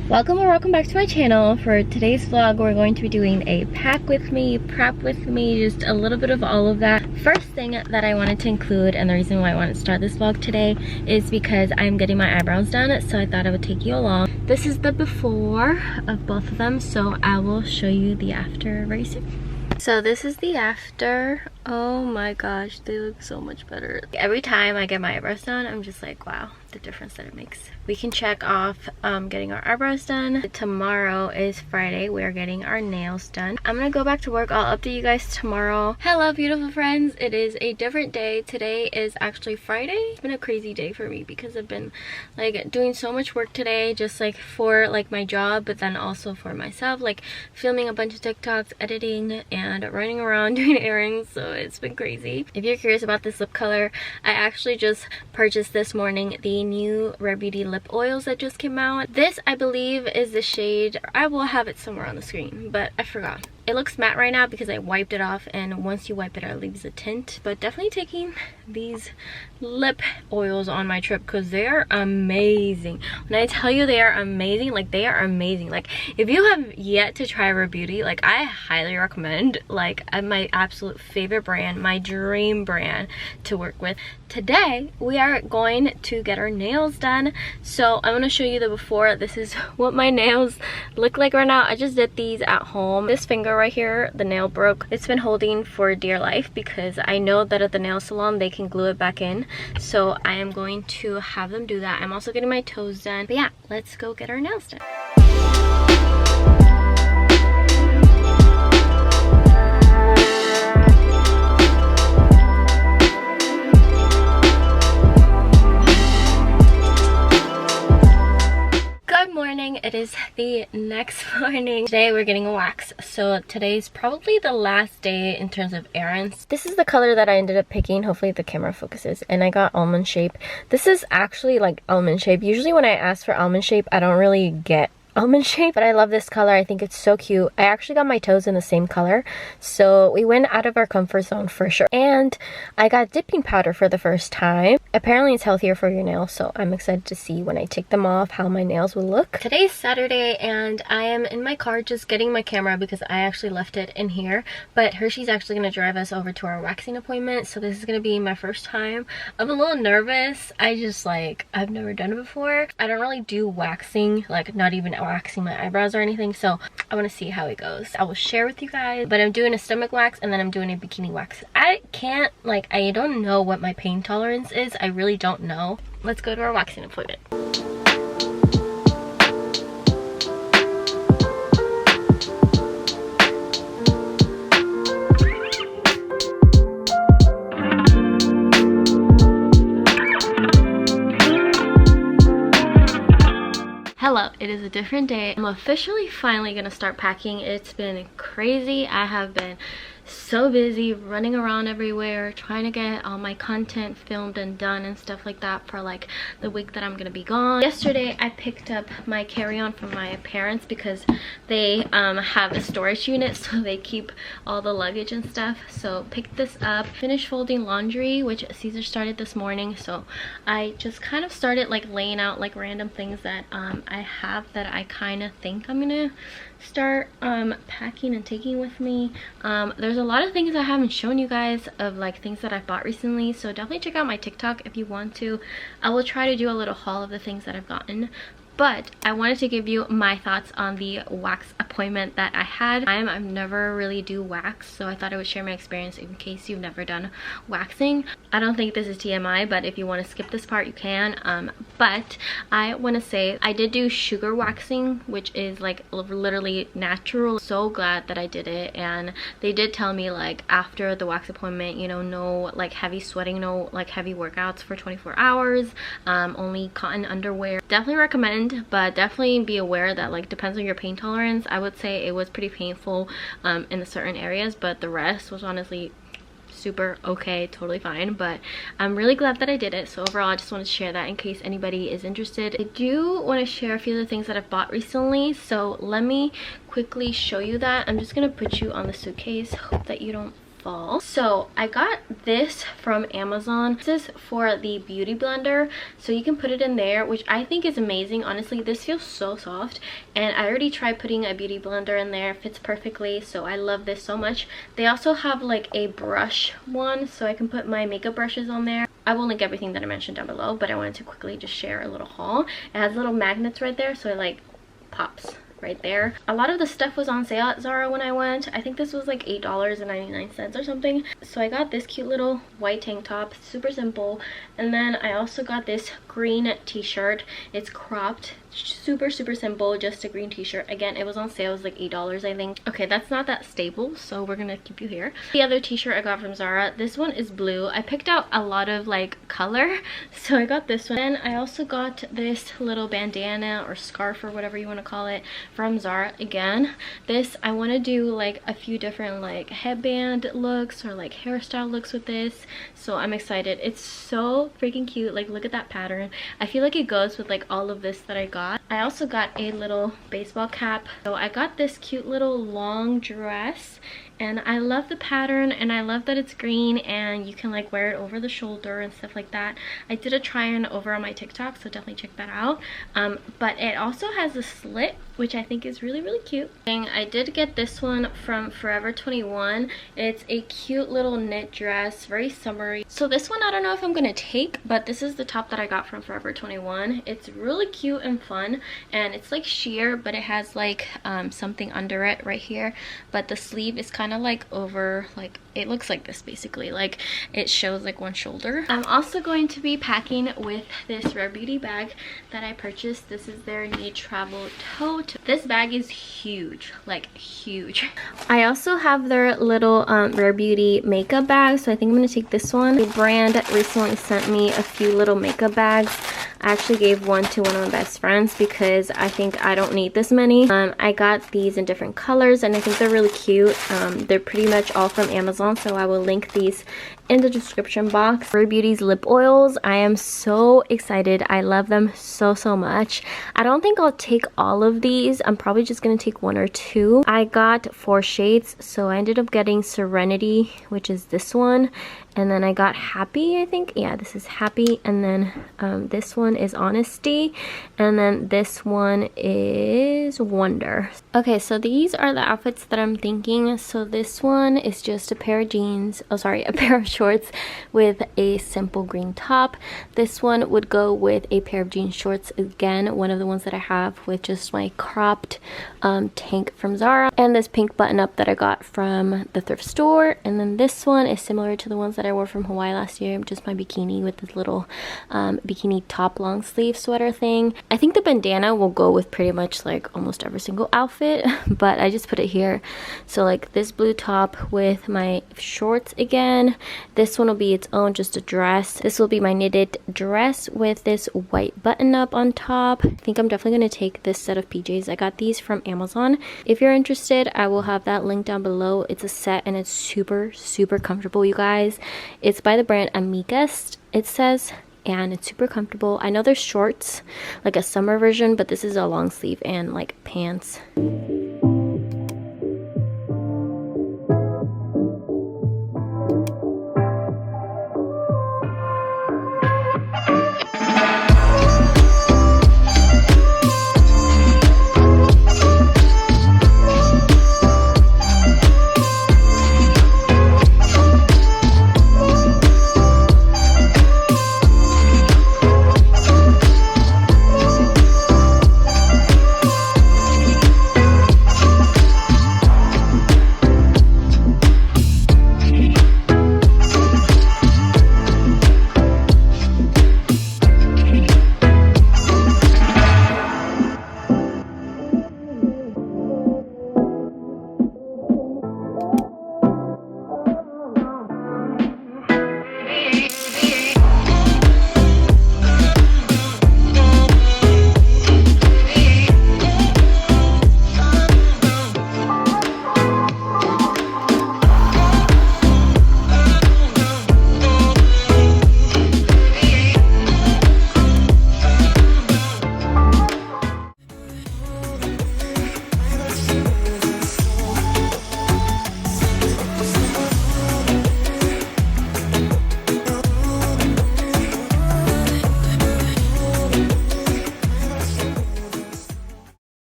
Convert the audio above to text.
Welcome or welcome back to my channel. For today's vlog, we're going to be doing a pack with me, prep with me, just a little bit of all of that. First thing that I wanted to include, and the reason why I wanted to start this vlog today, is because I'm getting my eyebrows done, so I thought I would take you along. This is the before of both of them, so I will show you the after very soon. So this is the after. Oh my gosh, they look so much better. Every time I get my eyebrows done, I'm just like, wow, the difference that it makes. We can check off getting our eyebrows done. Tomorrow is Friday. We are getting our nails done. I'm gonna go back to work. I'll update you guys tomorrow. Hello, beautiful friends. It is a different day. Today is actually Friday. It's been a crazy day for me because I've been like doing so much work today, just like for like my job, but then also for myself, like filming a bunch of TikToks, editing, and running around doing errands. So it's been crazy. If you're curious about this lip color, I actually just purchased this morning the new Rare Beauty lip oils that just came out. This, I believe, is the shade. I will have it somewhere on the screen, but I forgot. It looks matte right now because I wiped it off, and once you wipe it out, it leaves a tint. But definitely taking these lip oils on my trip because they are amazing. When I tell you they are amazing, like they are amazing. Like if you have yet to try Rare Beauty, like I highly recommend. Like my absolute favorite brand, my dream brand to work with. Today we are going to get our nails done, so I'm going to show you the before. This is what my nails look like right now. I just did these at home. This finger right here, the nail broke. It's been holding for dear life because I know that at the nail salon they can glue it back in, so I am going to have them do that. I'm also getting my toes done, but yeah, let's go get our nails done. It is the next morning. Today we're getting a wax, so today's probably the last day in terms of errands. This is the color that I ended up picking. Hopefully the camera focuses. And I got almond shape. This is actually like almond shape. Usually when I ask for almond shape, I don't really get almond shape, but I love this color. I think it's so cute. I actually got my toes in the same color, so we went out of our comfort zone for sure. And I got dipping powder for the first time. Apparently it's healthier for your nails, so I'm excited to see when I take them off how my nails will look. Today's Saturday and I am in my car just getting my camera because I actually left it in here, but Hershey's actually going to drive us over to our waxing appointment, so this is going to be my first time. I'm a little nervous. I've never done it before. I don't really do waxing, like not even waxing my eyebrows or anything, so I want to see how it goes. I will share with you guys, but I'm doing a stomach wax and then I'm doing a bikini wax. I don't know what my pain tolerance is. I really don't know. Let's go to our waxing appointment. Hello, it is a different day. I'm officially finally gonna start packing. It's been crazy. I have been so busy running around everywhere trying to get all my content filmed and done and stuff like that for like the week that I'm gonna be gone. Yesterday I picked up my carry-on from my parents because they have a storage unit, so they keep all the luggage and stuff. So picked this up, finished folding laundry, which Caesar started this morning, so I just kind of started like laying out like random things that I have that I kind of think I'm gonna start packing and taking with me. There's a lot of things I haven't shown you guys of like things that I've bought recently, so definitely check out my TikTok if you want to. I will try to do a little haul of the things that I've gotten, but I wanted to give you my thoughts on the wax appointment that I had. I've never really do wax, so I thought I would share my experience in case you've never done waxing. I don't think this is TMI, but if you want to skip this part you can. But I want to say I did do sugar waxing, which is like literally natural. So glad that I did it, and they did tell me like after the wax appointment, you know, no like heavy sweating, no like heavy workouts for 24 hours, only cotton underwear. Definitely recommend, but definitely be aware that like depends on your pain tolerance. I would say it was pretty painful in the certain areas, but the rest was honestly super okay, totally fine. But I'm really glad that I did it. So overall, I just wanted to share that in case anybody is interested. I do want to share a few of the things that I've bought recently, so let me quickly show you that. I'm just gonna put you on the suitcase. Hope that you don't fall. So I got this from Amazon. This is for the beauty blender, so you can put it in there, which I think is amazing. Honestly, this feels so soft, and I already tried putting a beauty blender in there. It fits perfectly, so I love this so much. They also have like a brush one, so I can put my makeup brushes on there. I will link everything that I mentioned down below, but I wanted to quickly just share a little haul. It has little magnets right there, so it like pops right there. A lot of the stuff was on sale at Zara when I went. I think this was like $8.99 or something. So I got this cute little white tank top, super simple. And then I also got this green t-shirt. It's cropped, super simple, just a green t-shirt. Again, it was on sale. It was like $8, I think. Okay, that's not that stable, so we're gonna keep you here. The other t-shirt I got from Zara, this one is blue. I picked out a lot of like color, so I got this one. And I also got this little bandana or scarf or whatever you want to call it from Zara. Again, this, I want to do like a few different like headband looks or like hairstyle looks with this, so I'm excited. It's so freaking cute. Like, look at that pattern. I feel like it goes with like all of this that I got. I also got a little baseball cap. So I got this cute little long dress, and I love the pattern, and I love that it's green and you can like wear it over the shoulder and stuff like that. I did a try on over on my TikTok, so definitely check that out. But it also has a slit, which I think is really cute. And I did get this one from Forever 21. It's a cute little knit dress, very summery. So this one I don't know if I'm gonna take, but this is the top that I got from Forever 21. It's really cute and fun, and it's like sheer, but it has like something under it right here. But the sleeve is kind of like over, like it looks like this basically, like it shows like one shoulder. I'm also going to be packing with this Rare Beauty bag that I purchased. This is their new travel tote. This bag is huge, like huge. I also have their little Rare Beauty makeup bag, so I think I'm gonna take this one. The brand recently sent me a few little makeup bags. I actually gave one to one of my best friends because I think I don't need this many. I got these in different colors, and I think they're really cute. They're pretty much all from Amazon, so I will link these in the description box. Rare Beauty's lip oils, I am so excited. I love them so much. I don't think I'll take all of these. I'm probably just gonna take one or two. I got 4 shades, so I ended up getting Serenity, which is this one, and then I got Happy, I think. Yeah, this is Happy, and then this one is Honesty, and then this one is Wonder. Okay, so these are the outfits that I'm thinking. So this one is just a pair of jeans, oh sorry, a pair of shorts with a simple green top. This one would go with a pair of jean shorts, again one of the ones that I have, with just my cropped tank from Zara, and this pink button up that I got from the thrift store. And then this one is similar to the ones that I wore from Hawaii last year, just my bikini with this little bikini top long sleeve sweater thing. I think the bandana will go with pretty much like almost every single outfit, but I just put it here. So like this blue top with my shorts again. This one will be its own, just a dress. This will be my knitted dress with this white button up on top. I think I'm definitely going to take this set of PJs. I got these from Amazon. If you're interested, I will have that link down below. It's a set, and it's super comfortable, you guys. It's by the brand Amicus, it says, and it's super comfortable. I know there's shorts, like a summer version, but this is a long sleeve and like pants.